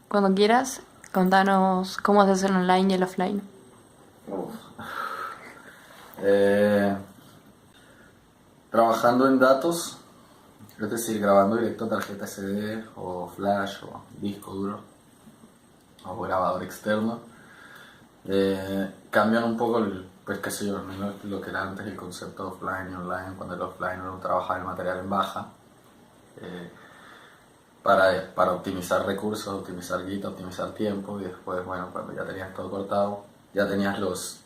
Cuando quieras, contanos cómo haces el online y el offline. Uf. Eh, Trabajando en datos, es decir, grabando directo a tarjeta SD o flash o disco duro o grabador externo, cambian un poco pues qué sé yo, lo que era antes el concepto de offline y online, cuando el offline uno trabajaba el material en baja, eh, para optimizar recursos, optimizar guita, optimizar tiempo y después, bueno, cuando ya tenías todo cortado, ya tenías los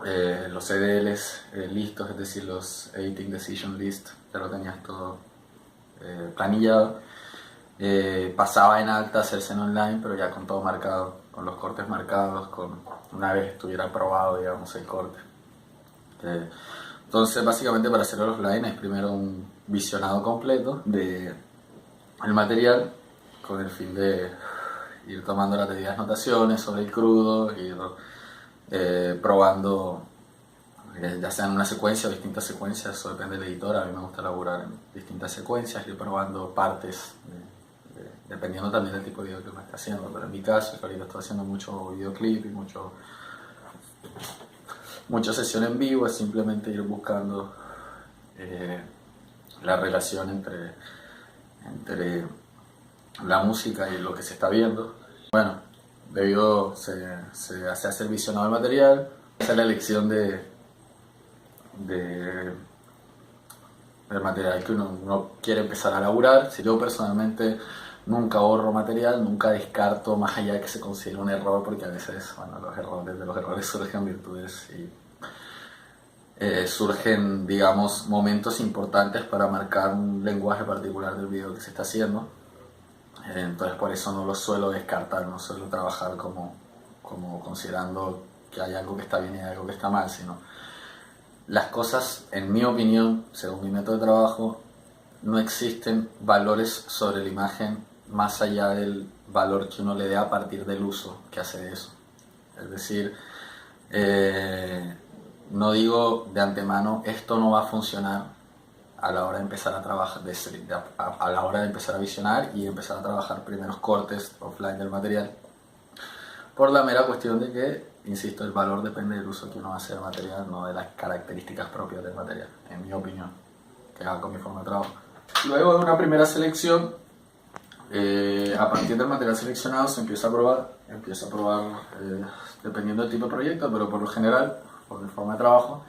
EDLs listos, es decir, los Editing Decision List, ya lo tenías todo planillado. Pasaba en alta a hacerse en online, pero ya con todo marcado, con los cortes marcados, con una vez estuviera aprobado, digamos, el corte. Entonces, básicamente para hacer el offline es primero un visionado completo de el material con el fin de ir tomando las debidas notaciones sobre el crudo, ir probando ya sea en una secuencia o distintas secuencias, eso depende del editor. A mí me gusta elaborar en distintas secuencias, ir probando partes, dependiendo también del tipo de video que me esté haciendo. Pero en mi caso, que ahorita estoy haciendo mucho videoclip y mucha sesión en vivo, es simplemente ir buscando eh, la relación entre la música y lo que se está viendo. Bueno, se hace el visionado del material, se hace la elección de del material que uno quiere empezar a elaborar. Si yo personalmente nunca ahorro material, nunca descarto más allá de que se considere un error, porque a veces, bueno, de los errores surgen virtudes y surgen, digamos, momentos importantes para marcar un lenguaje particular del video que se está haciendo. Entonces por eso no lo suelo descartar, no suelo trabajar como considerando que hay algo que está bien y hay algo que está mal, sino las cosas, en mi opinión, según mi método de trabajo, no existen valores sobre la imagen más allá del valor que uno le dé a partir del uso que hace de eso. Es decir, no digo de antemano esto no va a funcionar a la hora de empezar a trabajar, a la hora de empezar a visionar y empezar a trabajar primeros cortes offline del material, por la mera cuestión de que, insisto, el valor depende del uso que uno hace del material, no de las características propias del material, en mi opinión, que haga con mi forma de trabajo. Luego de una primera selección, a partir del material seleccionado se empieza a probar dependiendo del tipo de proyecto, pero por lo general, por mi forma de trabajo,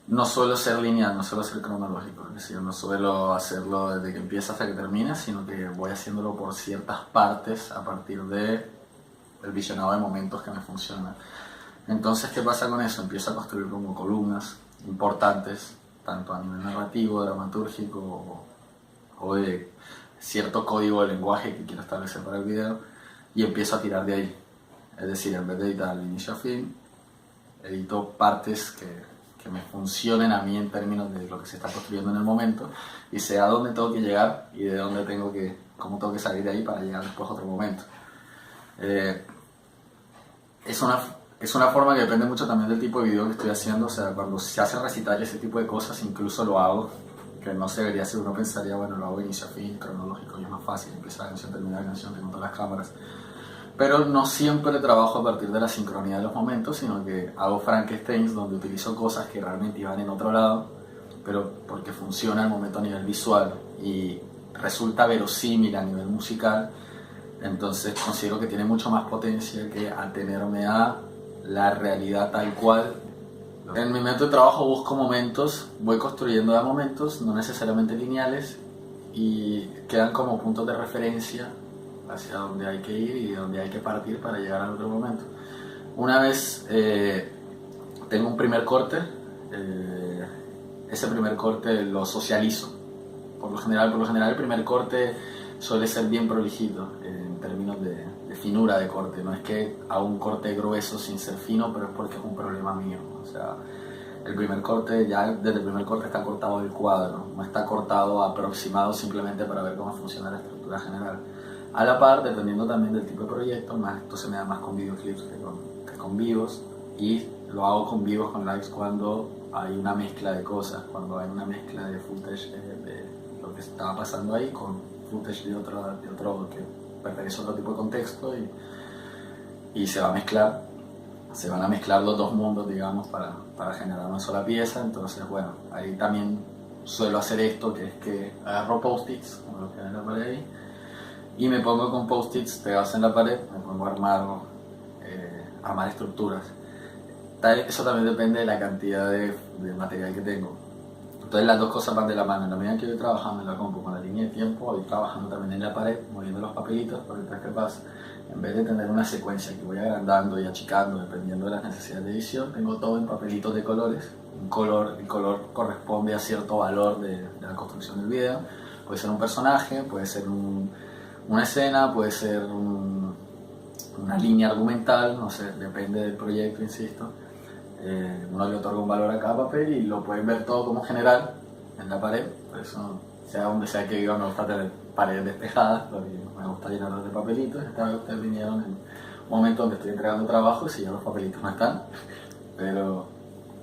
no suelo ser lineal, no suelo ser cronológico, es decir, no suelo hacerlo desde que empieza hasta que termina, sino que voy haciéndolo por ciertas partes a partir de el visionado de momentos que me funcionan. Entonces, ¿qué pasa con eso? Empiezo a construir como columnas importantes, tanto a nivel narrativo, dramatúrgico o de cierto código de lenguaje que quiero establecer para el video, y empiezo a tirar de ahí. Es decir, en vez de editar el inicio a fin, edito partes que me funcionen a mí en términos de lo que se está construyendo en el momento y sé a dónde tengo que llegar y de dónde cómo tengo que salir de ahí para llegar después a otro momento. Eh, es una forma que depende mucho también del tipo de video que estoy haciendo. O sea, cuando se hace recital y ese tipo de cosas, incluso lo hago, que no se debería hacer. Uno pensaría, bueno, lo hago de inicio a fin, cronológico, y es más fácil, empieza la canción, termina la canción, tengo todas las cámaras. Pero no siempre trabajo a partir de la sincronía de los momentos, sino que hago Frankensteins donde utilizo cosas que realmente iban en otro lado, pero porque funciona el momento a nivel visual y resulta verosímil a nivel musical. Entonces considero que tiene mucho más potencia que atenerme a la realidad tal cual. En mi método de trabajo busco momentos, voy construyendo de momentos, no necesariamente lineales, y quedan como puntos de referencia hacia donde hay que ir y de donde hay que partir para llegar al otro momento. Una vez tengo un primer corte, ese primer corte lo socializo. Por lo general el primer corte suele ser bien prolijito en términos de finura de corte. No es que haga un corte grueso sin ser fino, pero es porque es un problema mío. O sea, el primer corte, ya desde el primer corte está cortado el cuadro, no está cortado aproximado simplemente para ver cómo funciona la estructura general. A la par, dependiendo también del tipo de proyecto, esto se me da más con videoclips que con vivos, y lo hago con vivos, con lives, cuando hay una mezcla de cosas, cuando hay una mezcla de footage de lo que estaba pasando ahí con footage de otro pertenece a otro tipo de contexto y se va a mezclar, se van a mezclar los dos mundos, digamos, para generar una sola pieza. Entonces, bueno, ahí también suelo hacer esto, que es que agarro post-its, como lo que hay en la pared ahí, y me pongo con post-its pegados en la pared, me pongo a armar estructuras. Eso también depende de la cantidad de material que tengo. Entonces las dos cosas van de la mano. En la medida que voy trabajando en la compu con la línea de tiempo, voy trabajando también en la pared, moviendo los papelitos, porque entonces, ¿qué pasa? En vez de tener una secuencia que voy agrandando y achicando dependiendo de las necesidades de edición, tengo todo en papelitos de colores. El color corresponde a cierto valor de la construcción del video. Puede ser un personaje, puede ser una escena, puede ser una línea argumental, no sé, depende del proyecto, insisto. Uno le otorga un valor a cada papel y lo pueden ver todo como general en la pared. Por eso, sea donde sea que viva, me gusta tener paredes despejadas, porque me gusta llenarlas de papelitos. Esta vez ustedes vinieron en un momento donde estoy entregando trabajo y si ya los papelitos no están, pero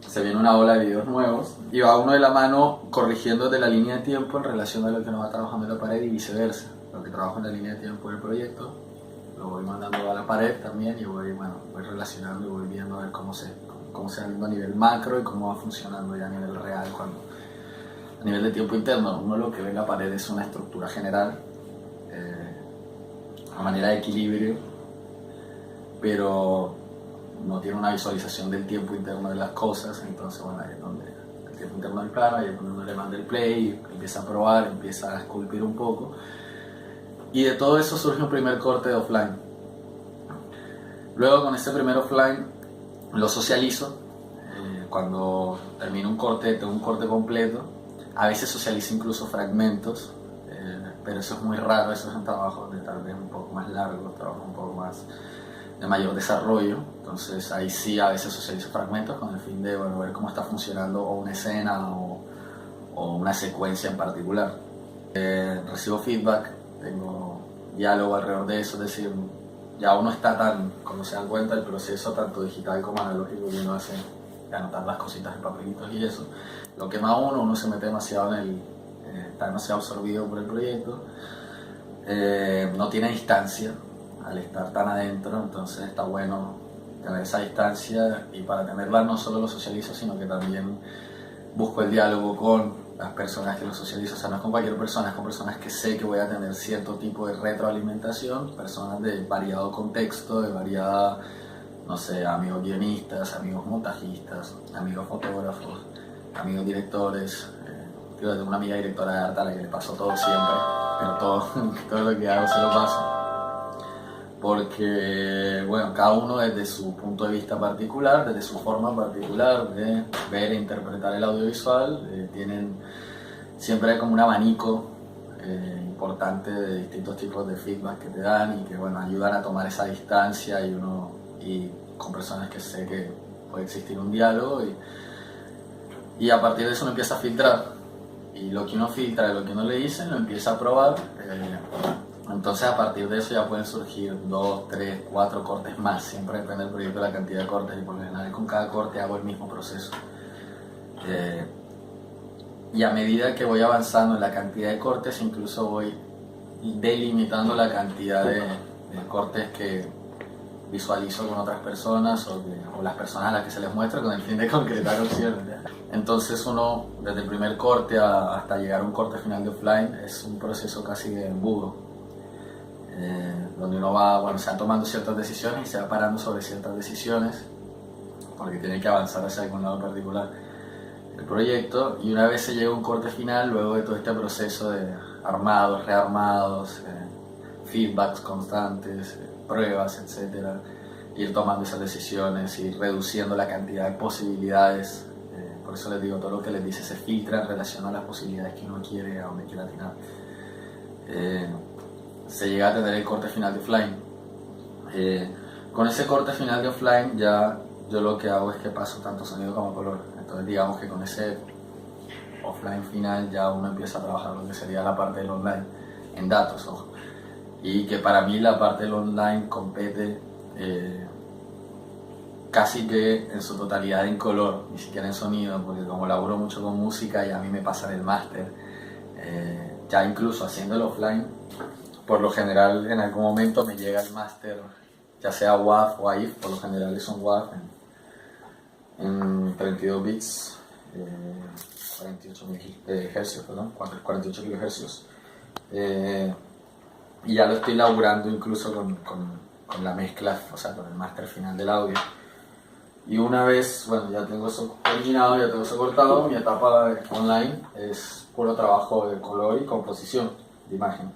se viene una ola de videos nuevos y va uno de la mano corrigiendo de la línea de tiempo en relación a lo que uno va trabajando en la pared y viceversa. Lo que trabajo en la línea de tiempo del proyecto lo voy mandando a la pared también y voy relacionando y voy viendo a ver cómo se va viendo a nivel macro y cómo va funcionando ya a nivel real. A nivel de tiempo interno, uno lo que ve en la pared es una estructura general, una manera de equilibrio, pero no tiene una visualización del tiempo interno de las cosas. Entonces, bueno, ahí es donde el tiempo interno del plano, ahí es donde uno le manda el play, empieza a probar, empieza a esculpir un poco. Y de todo eso surge un primer corte de offline. Luego, con ese primer offline, lo socializo. Cuando termino un corte, tengo un corte completo. A veces socializo incluso fragmentos, pero eso es muy raro. Eso es un trabajo de tal vez un poco más largo, un trabajo un poco más de mayor desarrollo. Entonces ahí sí a veces socializo fragmentos con el fin de ver cómo está funcionando o una escena o una secuencia en particular. Recibo feedback, tengo diálogo alrededor de eso, es decir, ya uno está tan, como se dan cuenta, el proceso tanto digital como analógico que uno hace de anotar las cositas en papelitos y eso, lo quema uno se mete demasiado está demasiado absorbido por el proyecto, no tiene distancia al estar tan adentro, entonces está bueno tener esa distancia y para tenerla no solo lo socializo, sino que también busco el diálogo con las personas que lo socializo, o sea, no es con cualquier persona, es con personas que sé que voy a tener cierto tipo de retroalimentación, personas de variado contexto, de variada, no sé, amigos guionistas, amigos montajistas, amigos fotógrafos, amigos directores. Yo tengo una amiga directora de arte a la que le paso todo siempre, pero todo lo que hago se lo paso. Porque, bueno, cada uno desde su punto de vista particular, desde su forma particular de ver e interpretar el audiovisual, siempre hay como un abanico importante de distintos tipos de feedback que te dan y que, bueno, ayudan a tomar esa distancia y con personas que sé que puede existir un diálogo y a partir de eso uno empieza a filtrar y lo que uno filtra, lo que uno le dice, lo empieza a probar. Entonces a partir de eso ya pueden surgir 2, 3, 4 cortes más, siempre depende del proyecto de la cantidad de cortes y por lo general con cada corte hago el mismo proceso. Y a medida que voy avanzando en la cantidad de cortes, incluso voy delimitando la cantidad de cortes que visualizo con otras personas o las personas a las que se les muestra con el fin de concretar opciones. Entonces uno, desde el primer corte hasta llegar a un corte final de offline, es un proceso casi de embudo. Donde uno se va tomando ciertas decisiones y se va parando sobre ciertas decisiones porque tiene que avanzar hacia algún lado particular el proyecto, y una vez se llega a un corte final, luego de todo este proceso de armados, rearmados, feedbacks constantes, pruebas, etc., ir tomando esas decisiones, ir reduciendo la cantidad de posibilidades. Por eso les digo, todo lo que les dice se filtra en relación a las posibilidades que uno quiere, a donde quiere atinar. Se llega a tener el corte final de offline. Con ese corte final de offline ya yo lo que hago es que paso tanto sonido como color. Entonces digamos que con ese offline final ya uno empieza a trabajar lo que sería la parte del online, en datos, ojo. Y que para mí la parte del online compete casi que en su totalidad en color, ni siquiera en sonido, porque como laburo mucho con música y a mí me pasan el máster, ya incluso haciendo el offline, por lo general en algún momento me llega el máster, ya sea WAV o AIF, por lo general son WAV en 32 bits, 48.000 hercios, perdón, 48 kilohercios. Y ya lo estoy laburando incluso con la mezcla, o sea, con el máster final del audio. Y una vez, bueno, ya tengo eso terminado, ya tengo eso cortado, mi etapa online es puro trabajo de color y composición de imagen.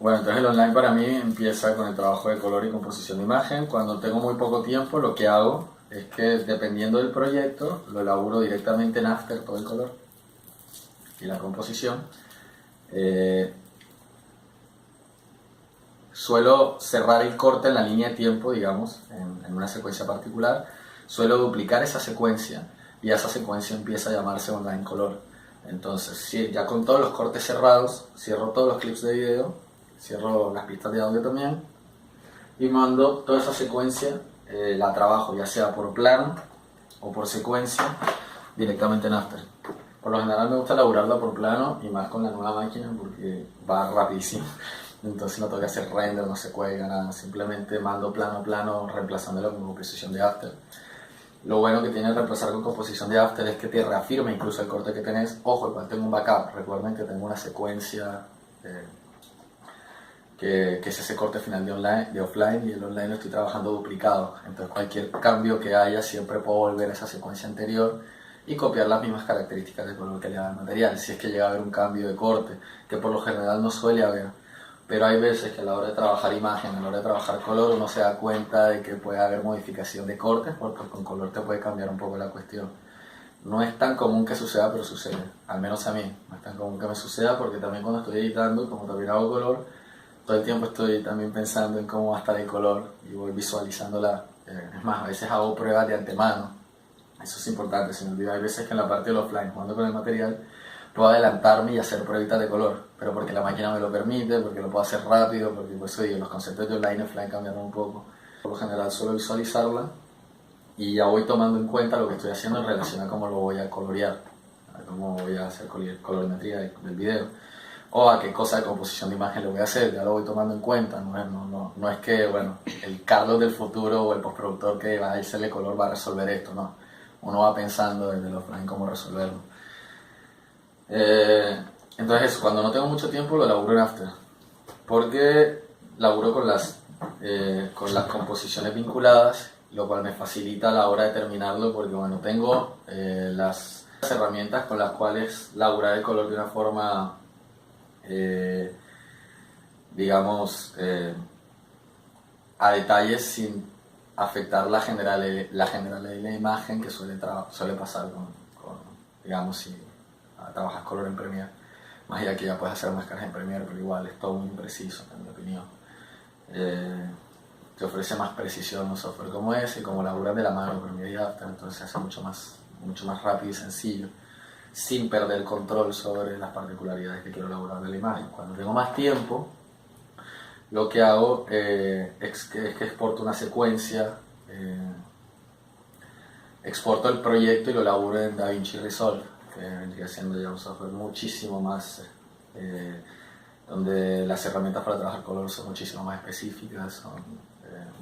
Bueno, entonces el online para mí empieza con el trabajo de color y composición de imagen. Cuando tengo muy poco tiempo, lo que hago es que, dependiendo del proyecto, lo elaboro directamente en After, todo el color y la composición. Suelo cerrar el corte en la línea de tiempo, digamos, en una secuencia particular. Suelo duplicar esa secuencia y esa secuencia empieza a llamarse online color. Entonces, sí, ya con todos los cortes cerrados, cierro todos los clips de video, cierro las pistas de audio también y mando toda esa secuencia, la trabajo ya sea por plano o por secuencia directamente en After. Por lo general me gusta elaborarla por plano y más con la nueva máquina porque va rapidísimo. Entonces no tengo que hacer render, no se cuelga nada, simplemente mando plano a plano reemplazándolo con composición de After. Lo bueno que tiene reemplazar con composición de After es que te reafirma incluso el corte que tenés. Ojo, igual tengo un backup, recuerden que tengo una secuencia que es ese corte final de offline, y el online lo estoy trabajando duplicado. Entonces cualquier cambio que haya siempre puedo volver a esa secuencia anterior y copiar las mismas características de color que le da el material, si es que llega a haber un cambio de corte, que por lo general no suele haber. Pero hay veces que a la hora de trabajar imagen, a la hora de trabajar color, uno se da cuenta de que puede haber modificación de cortes, porque con color te puede cambiar un poco la cuestión. No es tan común que suceda, pero sucede, al menos a mí. No es tan común que me suceda porque también cuando estoy editando, como también hago color, todo el tiempo estoy también pensando en cómo va a estar el color y voy visualizándola. Es más, a veces hago pruebas de antemano. Eso es importante, se me olvida. Hay veces que en la parte del offline, jugando con el material, puedo adelantarme y hacer pruebitas de color, pero porque la máquina me lo permite, porque lo puedo hacer rápido, porque por eso digo, los conceptos de online y offline cambiaron un poco. Por lo general suelo visualizarla y ya voy tomando en cuenta lo que estoy haciendo en relación a cómo lo voy a colorear, a cómo voy a hacer colorimetría del video, o a qué cosa de composición de imagen le voy a hacer, ya lo voy tomando en cuenta. No es que, bueno, el Carlos del futuro o el postproductor que va a hacerle color va a resolver esto, no. Uno va pensando desde el offline cómo resolverlo. Entonces eso, cuando no tengo mucho tiempo lo laburo en After, porque laburo con las composiciones vinculadas, lo cual me facilita a la hora de terminarlo, porque bueno, tengo las herramientas con las cuales laburar el color de una forma, digamos, a detalle sin afectar la generalidad de la imagen que suele pasar digamos, si trabajas color en Premiere. Más allá que ya puedes hacer máscaras en Premiere, pero igual es todo muy impreciso, en mi opinión. Te ofrece más precisión un software como ese, y como laburas de la mano con Premiere y After, entonces se hace mucho más rápido y sencillo, sin perder control sobre las particularidades que quiero laburar de la imagen. Cuando tengo más tiempo, lo que hago es que exporto una secuencia, exporto el proyecto y lo laburo en DaVinci Resolve, que vendría siendo ya un software muchísimo más, donde las herramientas para trabajar color son muchísimo más específicas, son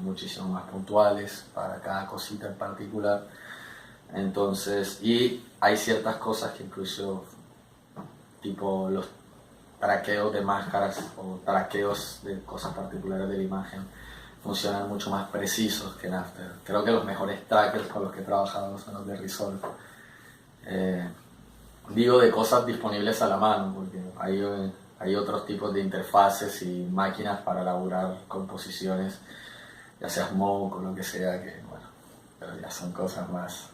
muchísimo más puntuales para cada cosita en particular. Entonces, y hay ciertas cosas que incluso, tipo los traqueos de máscaras o traqueos de cosas particulares de la imagen, funcionan mucho más precisos que en After. Creo que los mejores trackers con los que he trabajado son los de Resolve. Digo de cosas disponibles a la mano, porque hay otros tipos de interfaces y máquinas para elaborar composiciones, ya sea Smoke o lo que sea, que bueno, pero ya son cosas más.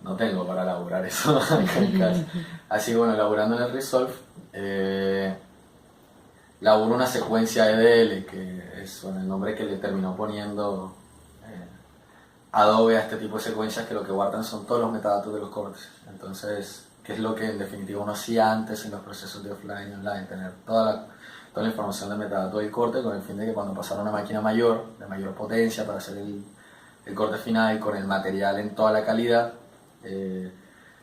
No tengo para elaborar eso acá en casa. Así que bueno, elaborando en el Resolve, laburo una secuencia EDL, que es bueno, el nombre que le terminó poniendo Adobe a este tipo de secuencias, que lo que guardan son todos los metadatos de los cortes. Entonces, ¿qué es lo que en definitiva uno hacía antes en los procesos de offline y online? Tener toda la información de metadatos del corte, con el fin de que cuando pasara a una máquina mayor, de mayor potencia, para hacer el corte final con el material en toda la calidad,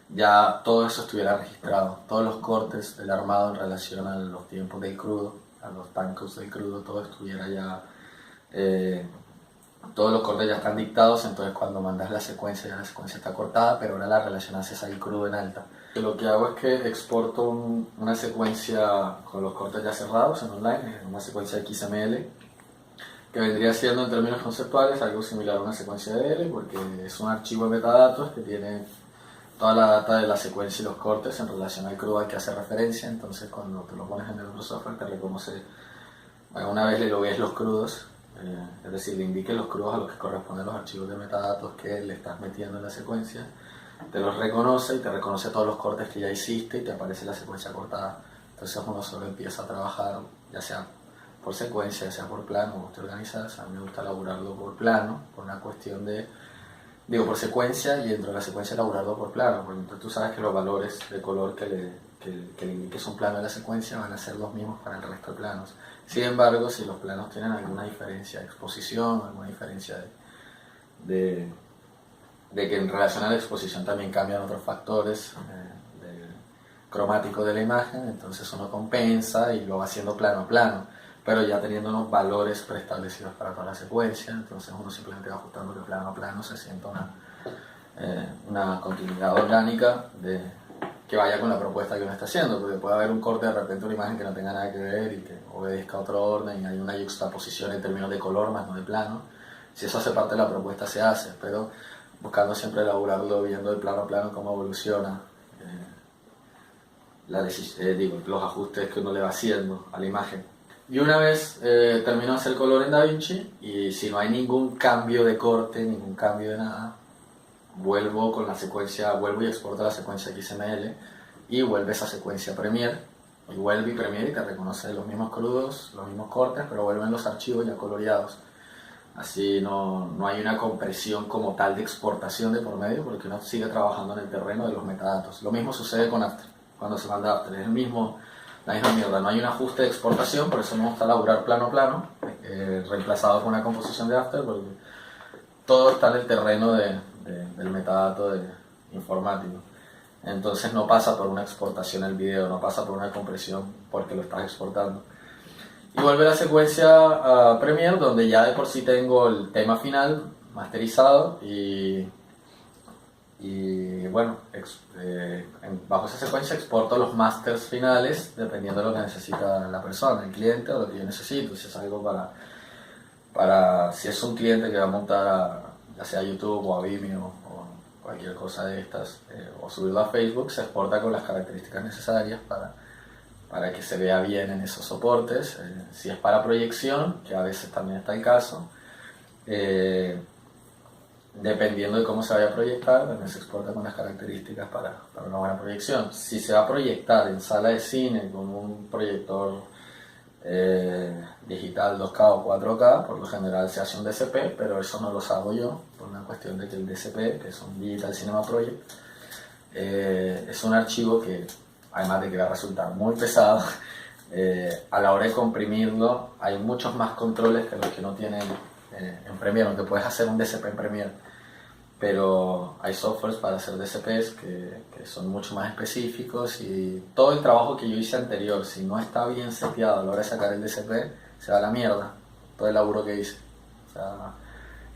ya todo eso estuviera registrado, todos los cortes del armado en relación a los tiempos del crudo, a los timestamps del crudo, todo estuviera ya, eh, todos los cortes ya están dictados, entonces cuando mandas la secuencia, ya la secuencia está cortada, pero ahora la relación haces ahí crudo en alta. Lo que hago es que exporto una secuencia con los cortes ya cerrados en online, una secuencia XML, que vendría siendo en términos conceptuales algo similar a una secuencia de L, porque es un archivo de metadatos que tiene toda la data de la secuencia y los cortes en relación al crudo al que hace referencia. Entonces cuando te lo pones en el otro software te reconoce, bueno, una vez le logues los crudos, es decir, le indiques los crudos a los que corresponden los archivos de metadatos que le estás metiendo en la secuencia, te los reconoce y te reconoce todos los cortes que ya hiciste y te aparece la secuencia cortada. Entonces uno solo empieza a trabajar, ya sea por secuencia, ya sea por plano, como te organizas. A mí me gusta elaborarlo por plano, por una cuestión de, digo, por secuencia, y dentro de la secuencia elaborarlo por plano, porque entonces tú sabes que los valores de color que le indiques un plano de la secuencia van a ser los mismos para el resto de planos. Sin embargo, si los planos tienen alguna diferencia de exposición, alguna diferencia de que en relación a la exposición también cambian otros factores cromáticos de la imagen, entonces uno compensa y lo va haciendo plano a plano, pero ya teniendo unos valores preestablecidos para toda la secuencia. Entonces uno simplemente va ajustando que plano a plano se sienta una continuidad orgánica que vaya con la propuesta que uno está haciendo, porque puede haber un corte de repente, una imagen que no tenga nada que ver y que obedezca a otro orden, y hay una yuxtaposición en términos de color más no de plano. Si eso hace parte de la propuesta, se hace, pero buscando siempre elaborarlo, viendo de plano a plano cómo evoluciona los ajustes que uno le va haciendo a la imagen. Y una vez termino de hacer color en DaVinci, y si no hay ningún cambio de corte, ningún cambio de nada, vuelvo con la secuencia, vuelvo y exporto la secuencia XML, y vuelve esa secuencia a Premiere, y vuelve y Premiere y te reconoce los mismos crudos, los mismos cortes, pero vuelven los archivos ya coloreados. Así no hay una compresión como tal de exportación de por medio, porque uno sigue trabajando en el terreno de los metadatos. Lo mismo sucede con After, cuando se manda After, es la misma mierda. No hay un ajuste de exportación, por eso me gusta laburar plano a plano, reemplazado con una composición de After, porque todo está en el terreno del metadato informático. Entonces no pasa por una exportación el video, no pasa por una compresión porque lo estás exportando. Y vuelve la secuencia a Premiere, donde ya de por sí tengo el tema final masterizado, y bueno, bajo esa secuencia exporto los masters finales dependiendo de lo que necesita la persona, el cliente, o lo que yo necesito. Si es algo si es un cliente que va a montar ya sea a YouTube o a Vimeo o cualquier cosa de estas, o subirlo a Facebook, se exporta con las características necesarias para que se vea bien en esos soportes. Si es para proyección, que a veces también está el caso, dependiendo de cómo se vaya a proyectar, también se exporta con las características para una buena proyección. Si se va a proyectar en sala de cine con un proyector digital 2K o 4K, por lo general se hace un DCP, pero eso no lo hago yo, por una cuestión de que el DCP, que es un Digital Cinema Project, es un archivo que, además de que va a resultar muy pesado, a la hora de comprimirlo hay muchos más controles que los que no tienen en Premiere, aunque puedes hacer un DCP en Premiere, pero hay softwares para hacer DCPs que son mucho más específicos, y todo el trabajo que yo hice anterior, si no está bien seteado a la hora de sacar el DCP, se va a la mierda, todo el laburo que hice. O sea,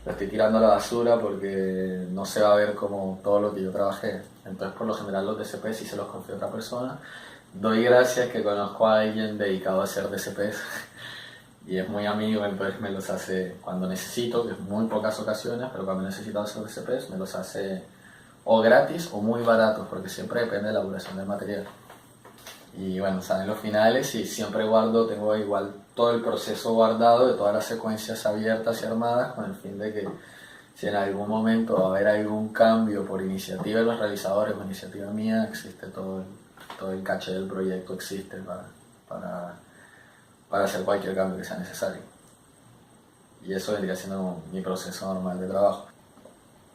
lo estoy tirando a la basura porque no se va a ver como todo lo que yo trabajé. Entonces, por lo general, los DCPs sí se los confío a otra persona. Doy gracias que conozco a alguien dedicado a hacer DCPs y es muy amigo, entonces me los hace cuando necesito, que es muy pocas ocasiones, pero cuando necesito hacer DCPs me los hace o gratis o muy baratos, porque siempre depende de la duración del material. Y bueno, salen los finales y siempre tengo igual todo el proceso guardado de todas las secuencias abiertas y armadas, con el fin de que si en algún momento va a haber algún cambio por iniciativa de los realizadores o iniciativa mía, existe todo el caché del proyecto, existe para hacer cualquier cambio que sea necesario. Y eso vendría siendo mi proceso normal de trabajo.